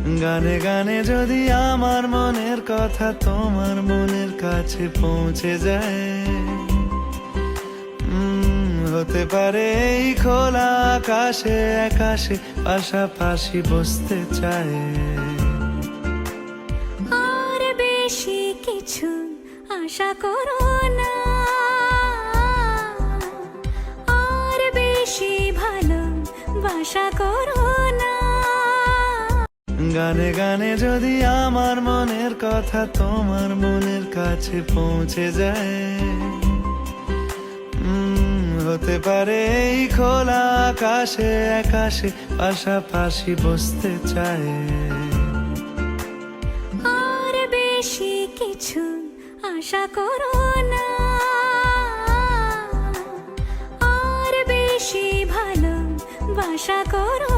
গানে গানে যদি আমার মনের কথা তোমার মনের কাছে পৌঁছে যায়, হতে পারে এই খোলা আকাশে আকাশে পাশাপাশি বসতে চায়। আর বেশি কিছু আশা করো না, আর বেশি ভালোবাসা করো না। গানে গানে যদি আমার মনের কথা তোমার মনের কাছে পৌঁছে যায়, হতে পারে এই খোলা আকাশে আকাশে পাশাপাশি বসতে চায়। আর বেশি কিছু আশা করো না, আর বেশি ভালোবাসা করো